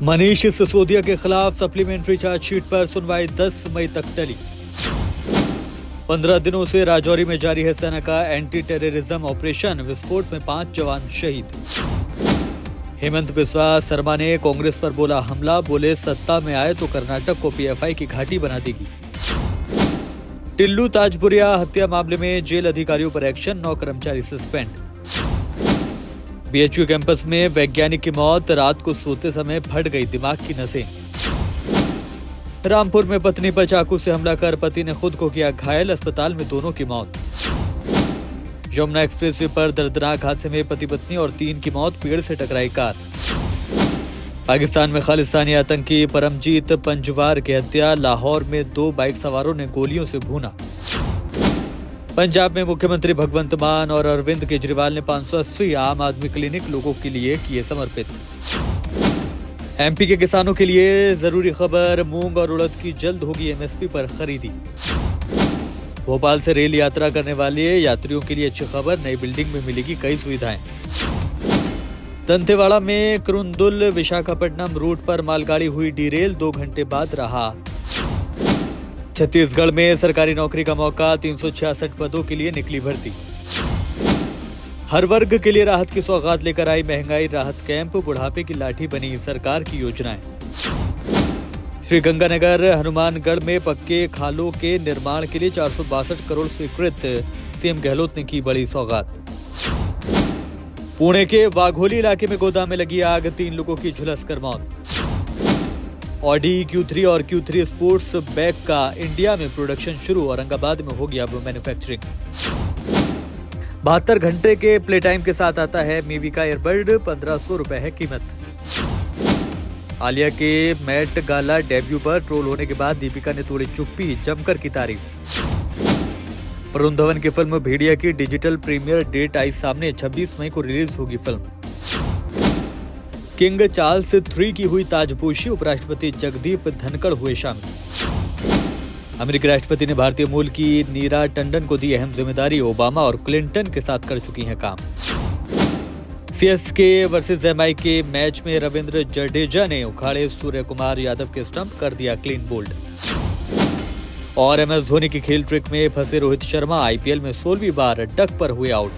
मनीष सिसोदिया के खिलाफ supplementary chargesheet पर सुनवाई 10 मई तक टली। 15 दिनों से राजौरी में जारी है सेना का एंटी टेररिज्म ऑपरेशन, विस्फोट में 5 जवान शहीद। हेमंत बिस्वा शर्मा ने कांग्रेस पर बोला हमला, बोले सत्ता में आए तो कर्नाटक को पीएफआई की घाटी बना देगी। टिल्लू ताजपुरिया हत्या मामले में जेल अधिकारियों पर एक्शन, 9 कर्मचारी सस्पेंड। बीएचयू कैंपस में वैज्ञानिक की मौत, रात को सोते समय फट गई दिमाग की नसें। रामपुर में पत्नी पर चाकू से हमला कर पति ने खुद को किया घायल, अस्पताल में दोनों की मौत। यमुना एक्सप्रेसवे पर दर्दनाक हादसे में पति पत्नी और 3 की मौत, पेड़ से टकराई कार। पाकिस्तान में खालिस्तानी आतंकी परमजीत पंजवार की हत्या, लाहौर में 2 बाइक सवारों ने गोलियों से भूना। पंजाब में मुख्यमंत्री भगवंत मान और अरविंद केजरीवाल ने 580 आम आदमी क्लिनिक लोगों के लिए किए समर्पित। एमपी के किसानों के लिए जरूरी खबर, मूंग और उड़द की जल्द होगी एमएसपी पर खरीदी। भोपाल से रेल यात्रा करने वाले यात्रियों के लिए अच्छी खबर, नई बिल्डिंग में मिलेगी कई सुविधाएं। दंतेवाड़ा में कुरुंदुल विशाखापट्टनम रूट पर मालगाड़ी हुई डिरेल, 2 घंटे बाद रहा। छत्तीसगढ़ में सरकारी नौकरी का मौका, 366 पदों के लिए निकली भर्ती। हर वर्ग के लिए राहत की सौगात लेकर आई महंगाई राहत कैंप, बुढ़ापे की लाठी बनी सरकार की योजनाएं। श्रीगंगानगर हनुमानगढ़ में पक्के खालों के निर्माण के लिए 462 करोड़ स्वीकृत, सीएम गहलोत ने की बड़ी सौगात। पुणे के वाघोली इलाके में गोदाम में लगी आग, 3 लोगों की झुलसकर मौत। ऑडी Q3 और Q3 स्पोर्ट्स बैग का इंडिया में प्रोडक्शन शुरू, औरंगाबाद में हो गया अब मैन्युफैक्चरिंग। 72 घंटे के प्ले टाइम के साथ आता है मीवी का ईयरबड, 1500 रुपए है कीमत। आलिया के मैट गाला डेब्यू पर ट्रोल होने के बाद दीपिका ने तोड़ी चुप्पी, जमकर की तारीफ। वरुण धवन की फिल्म भेड़िया की डिजिटल प्रीमियर डेट आई सामने, 26 मई को रिलीज होगी फिल्म। किंग चार्ल्स III की हुई ताजपोशी, उपराष्ट्रपति जगदीप धनखड़ हुए शामिल। अमेरिकी राष्ट्रपति ने भारतीय मूल की नीरा टंडन को दी अहम जिम्मेदारी, ओबामा और क्लिंटन के साथ कर चुकी हैं काम। सीएसके वर्सेस एमआई के मैच में रविंद्र जडेजा ने उखाड़े सूर्य कुमार यादव के स्टंप, कर दिया क्लीन बोल्ड। और एमएस धोनी की खेल ट्रिक में फंसे रोहित शर्मा, आईपीएल में 16वीं बार डक पर हुए आउट।